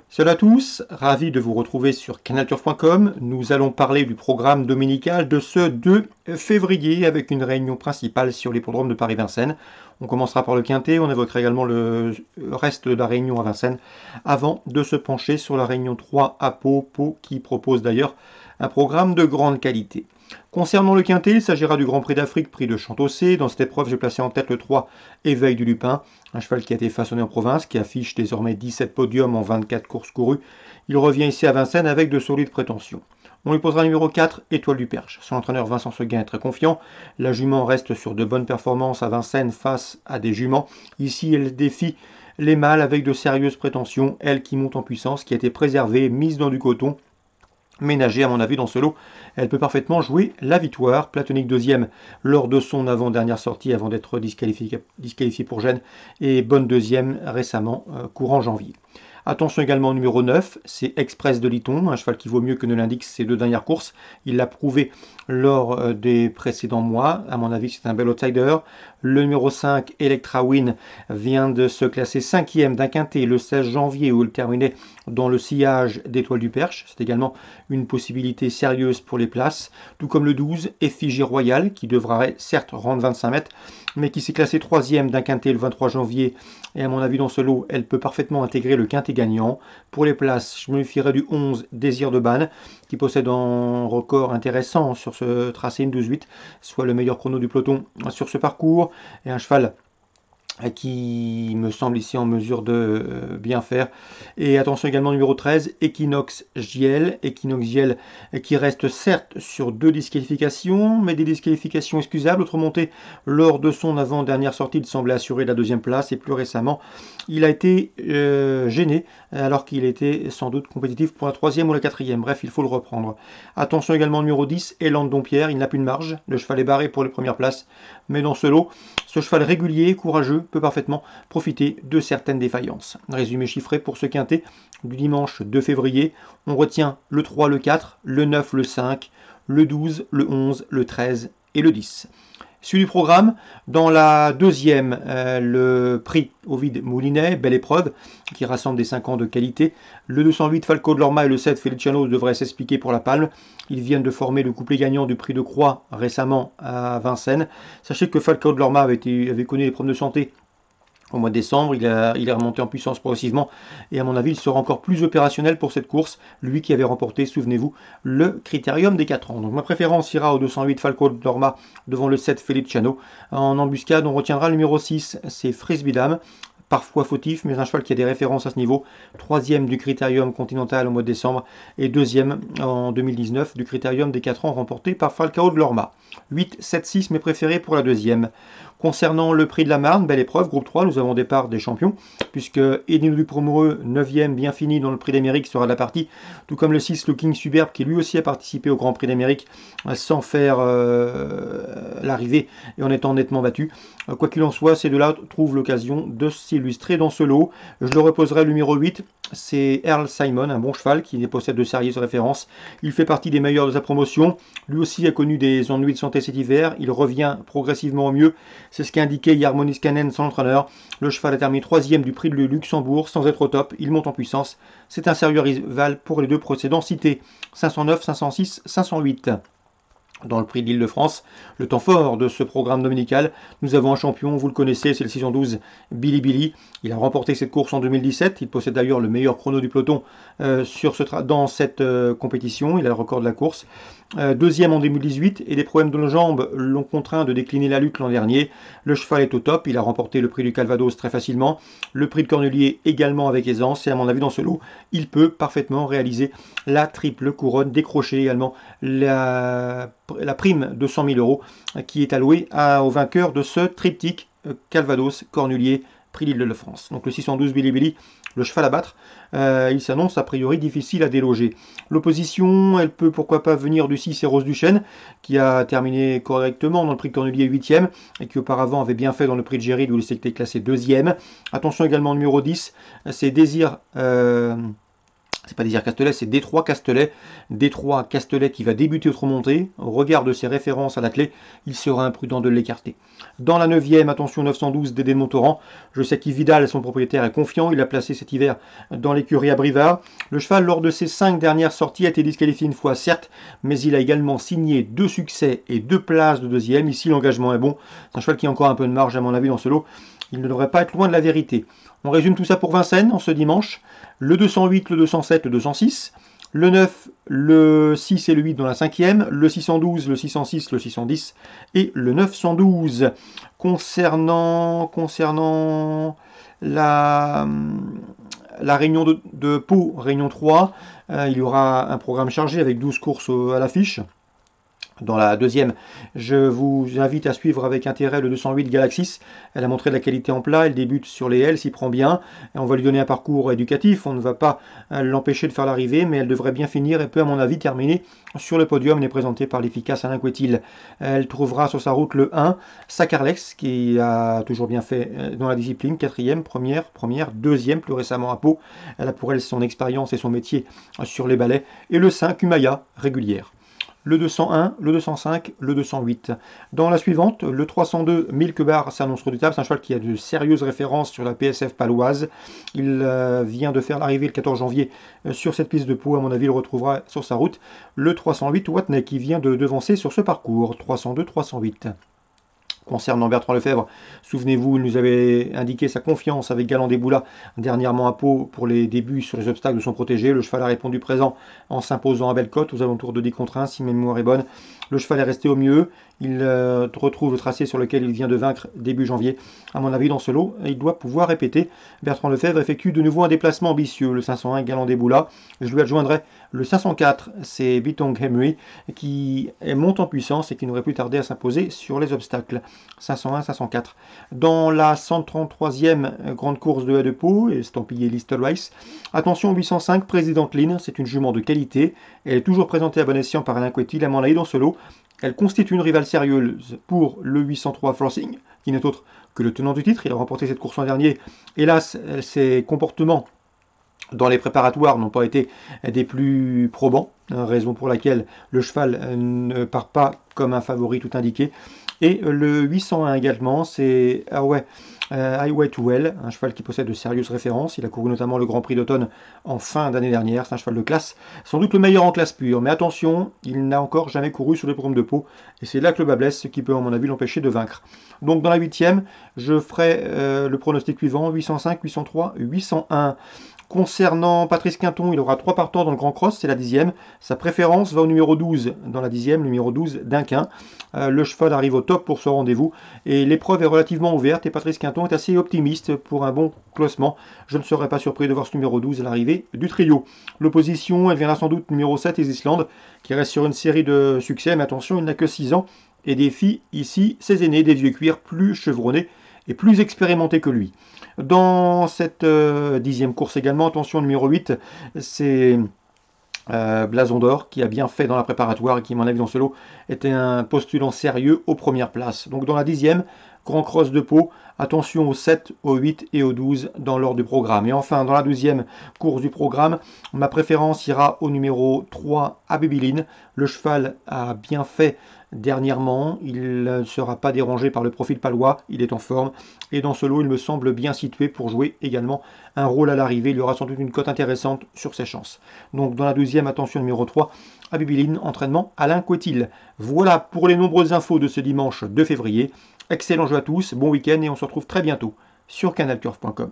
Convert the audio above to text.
Salut à tous, ravi de vous retrouver sur canalturf.com. Nous allons parler du programme dominical de ce 2 février avec une réunion principale sur l'hippodrome de Paris-Vincennes. On commencera par le Quintet, on évoquera également le reste de la réunion à Vincennes avant de se pencher sur la réunion 3 à Pau qui propose d'ailleurs un programme de grande qualité. Concernant le Quintet, il s'agira du Grand Prix d'Afrique, prix de Chantossé. Dans cette épreuve, j'ai placé en tête le 3 Éveil du Lupin, un cheval qui a été façonné en province, qui affiche désormais 17 podiums en 24 courses courues. Il revient ici à Vincennes avec de solides prétentions. On lui posera numéro 4, Étoile du Perche. Son entraîneur Vincent Seguin est très confiant. La jument reste sur de bonnes performances à Vincennes face à des juments. Ici, elle défie les mâles avec de sérieuses prétentions. Elle qui monte en puissance, qui a été préservée, mise dans du coton, ménagée à mon avis dans ce lot. Elle peut parfaitement jouer la victoire. Platonique deuxième lors de son avant-dernière sortie avant d'être disqualifié pour gêne et bonne deuxième récemment courant janvier. Attention également au numéro 9, c'est Express de Liton, un cheval qui vaut mieux que ne l'indiquent ses deux dernières courses. Il l'a prouvé lors des précédents mois. À mon avis, c'est un bel outsider. Le numéro 5, Electra Win, vient de se classer 5e d'un quintet le 16 janvier où il terminait dans le sillage d'Étoile du Perche. C'est également une possibilité sérieuse pour les places. Tout comme le 12, Effigie Royale, qui devra certes rendre 25 mètres, mais qui s'est classé 3e d'un quintet le 23 janvier. Et à mon avis, dans ce lot, elle peut parfaitement intégrer le quintet gagnant. Pour les places, je me fierai du 11, Désir de Banne, qui possède un record intéressant sur ce tracé, une 12-8, soit le meilleur chrono du peloton sur ce parcours. Et un cheval qui me semble ici en mesure de bien faire. Et attention également numéro 13, Equinox Giel. Equinox Giel qui reste certes sur 2 disqualifications, mais des disqualifications excusables. Autre montée lors de son avant-dernière sortie, il semblait assurer la 2e place. Et plus récemment, il a été gêné alors qu'il était sans doute compétitif pour la 3e ou la 4e. Bref, il faut le reprendre. Attention également numéro 10, Élan de Dompierre. Il n'a plus de marge. Le cheval est barré pour les premières places. Mais dans ce lot, ce cheval régulier, courageux, peut parfaitement profiter de certaines défaillances. Résumé chiffré pour ce quintet du dimanche 2 février. On retient le 3, le 4, le 9, le 5, le 12, le 11, le 13 et le 10. Suivi du programme, dans la deuxième, le prix Ovid Moulinet, belle épreuve, qui rassemble des 5 ans de qualité. Le 208 Falco de Lorma et le 7 Feliciano devraient s'expliquer pour la palme. Ils viennent de former le couplet gagnant du prix de Croix récemment à Vincennes. Sachez que Falco de Lorma avait connu des problèmes de santé au mois de décembre, il est remonté en puissance progressivement et à mon avis il sera encore plus opérationnel pour cette course, lui qui avait remporté, souvenez-vous, le critérium des 4 ans. Donc ma préférence ira au 208 Falco Dorma devant le 7 Feliciano. En embuscade, on retiendra le numéro 6, c'est Frisbee-Dame. Parfois fautif, mais un cheval qui a des références à ce niveau. 3e du Critérium Continental au mois de décembre et 2e en 2019 du Critérium des 4 ans remporté par Falcao de Lorma. 8, 7, 6, mes préférés pour la deuxième. Concernant le prix de la Marne, belle épreuve, groupe 3, nous avons départ des champions, puisque Edino du Promoureux, 9e, bien fini dans le prix d'Amérique, sera de la partie, tout comme le 6, le King Superbe, qui lui aussi a participé au Grand Prix d'Amérique, sans faire l'arrivée et en étant nettement battu. Quoi qu'il en soit, ces deux-là trouvent l'occasion de s'illustrer dans ce lot. Je le reposerai le numéro 8, c'est Earl Simon, un bon cheval qui possède de sérieuses références. Il fait partie des meilleurs de sa promotion. Lui aussi a connu des ennuis de santé cet hiver. Il revient progressivement au mieux. C'est ce qu'a indiqué Yarmonis Kanen, son entraîneur. Le cheval a terminé 3e du prix de Luxembourg sans être au top. Il monte en puissance. C'est un sérieux rival pour les deux précédents cités. 509, 506, 508. Dans le prix de l'Île-de-France, le temps fort de ce programme dominical, nous avons un champion, vous le connaissez, c'est le 612 Billy Billy. Il a remporté cette course en 2017, il possède d'ailleurs le meilleur chrono du peloton dans cette compétition, il a le record de la course. Deuxième en 2018 et des problèmes de nos jambes l'ont contraint de décliner la lutte l'an dernier. Le cheval est au top, il a remporté le prix du Calvados très facilement, le prix de Cornelier également avec aisance et à mon avis dans ce lot, il peut parfaitement réaliser la triple couronne, décrocher également la prime de 100 000 euros qui est allouée au vainqueur de ce triptyque Calvados, Cornulier, prix l'Île-de-France. Donc le 612 Billy Billy, le cheval à battre, il s'annonce a priori difficile à déloger. L'opposition, elle peut pourquoi pas venir du 6 et Rose Duchesne, qui a terminé correctement dans le prix de Cornulier 8e, et qui auparavant avait bien fait dans le prix de Géride où il s'était classé 2e. Attention également au numéro 10, c'est Désir c'est pas Désir Castelet, c'est Détroit Castelet. Détroit Castelet qui va débuter autre montée. Au regard de ses références à l'attelé, il sera imprudent de l'écarter. Dans la 9e, attention 912 Dédé de Montauran. Je sais qu'Yves Vidal, son propriétaire, est confiant. Il l'a placé cet hiver dans l'écurie à Brivard. Le cheval, lors de ses 5 dernières sorties, a été disqualifié une fois, certes, mais il a également signé 2 succès et 2 places de deuxième. Ici, l'engagement est bon. C'est un cheval qui a encore un peu de marge, à mon avis, dans ce lot. Il ne devrait pas être loin de la vérité. On résume tout ça pour Vincennes en ce dimanche. Le 208, le 207, le 206. Le 9, le 6 et le 8 dans la 5e. Le 612, le 606, le 610 et le 912. Concernant la réunion de Pau, réunion 3, il y aura un programme chargé avec 12 courses à l'affiche. Dans la 2e, je vous invite à suivre avec intérêt le 208 Galaxis. Elle a montré de la qualité en plat, elle débute sur les ailes, s'y prend bien. Et on va lui donner un parcours éducatif, on ne va pas l'empêcher de faire l'arrivée, mais elle devrait bien finir et peut à mon avis terminer sur le podium. Elle est présentée par l'efficace Alain Couetil. Elle trouvera sur sa route le 1, Sacarlex, qui a toujours bien fait dans la discipline, 4e, première, 2e, plus récemment à Pau. Elle a pour elle son expérience et son métier sur les balais. Et le 5, Umaya, régulière. Le 201, le 205, le 208. Dans la suivante, le 302, Milkebar s'annonce redoutable. C'est un cheval qui a de sérieuses références sur la PSF paloise. Il vient de faire l'arrivée le 14 janvier sur cette piste de Pau. À mon avis, il le retrouvera sur sa route. Le 308, Watney, qui vient de devancer sur ce parcours. 302, 308. Concernant Bertrand Lefebvre, souvenez-vous, il nous avait indiqué sa confiance avec Galant des Boulas dernièrement à Pau pour les débuts sur les obstacles de son protégé. Le cheval a répondu présent en s'imposant à Bellecote aux alentours de 10 contre 1, si ma mémoire est bonne. Le cheval est resté au mieux. Il retrouve le tracé sur lequel il vient de vaincre début janvier. À mon avis, dans ce lot, il doit pouvoir répéter. Bertrand Lefebvre effectue de nouveau un déplacement ambitieux. Le 501 Galant des Boulas. Je lui adjoindrai le 504, c'est Bitong Henry, qui monte en puissance et qui n'aurait plus tardé à s'imposer sur les obstacles. 501, 504. Dans la 133e grande course de haie de Pau, estampillée Listle Rice, attention 805, Présidente Lynn, c'est une jument de qualité. Elle est toujours présentée à bon escient par Alain Couetil. À mon avis, dans ce lot, elle constitue une rivale sérieuse pour le 803 Flossing, qui n'est autre que le tenant du titre. Il a remporté cette course l'an dernier. Hélas, ses comportements dans les préparatoires n'ont pas été des plus probants, raison pour laquelle le cheval ne part pas comme un favori tout indiqué. Et le 801 également, c'est Highway to Hell, un cheval qui possède de sérieuses références. Il a couru notamment le Grand Prix d'automne en fin d'année dernière. C'est un cheval de classe, sans doute le meilleur en classe pure. Mais attention, il n'a encore jamais couru sur les programmes de Pau. Et c'est là que le bas blesse, ce qui peut à mon avis l'empêcher de vaincre. Donc dans la 8e, je ferai le pronostic suivant, 805, 803, 801. Concernant Patrice Quinton, il aura 3 partants dans le Grand Cross, c'est la 10e. Sa préférence va au numéro 12 dans la 10e, numéro 12 d'Inquin. Le cheval arrive au top pour ce rendez-vous et l'épreuve est relativement ouverte et Patrice Quinton est assez optimiste pour un bon classement. Je ne serais pas surpris de voir ce numéro 12 à l'arrivée du trio. L'opposition, elle viendra sans doute numéro 7 des Islandes, qui reste sur une série de succès, mais attention, il n'a que 6 ans et défie ici ses aînés, des vieux cuirs plus chevronnés et plus expérimentés que lui. Dans cette 10e course également, attention numéro 8, c'est Blason d'Or qui a bien fait dans la préparatoire et qui, à mon avis, dans ce lot, était un postulant sérieux aux premières places. Donc dans la 10e, Grand Cross de Pau, attention au 7, au 8 et au 12 dans l'ordre du programme. Et enfin, dans la 12e course du programme, ma préférence ira au numéro 3, Abébiline. Le cheval a bien fait dernièrement, il ne sera pas dérangé par le profil palois, il est en forme. Et dans ce lot, il me semble bien situé pour jouer également un rôle à l'arrivée. Il y aura sans doute une cote intéressante sur ses chances. Donc dans la 12e, attention numéro 3, Abébiline, entraînement Alain Couetil. Voilà pour les nombreuses infos de ce dimanche 2 février. Excellent jeu à tous, bon week-end et on se retrouve très bientôt sur canalturf.com.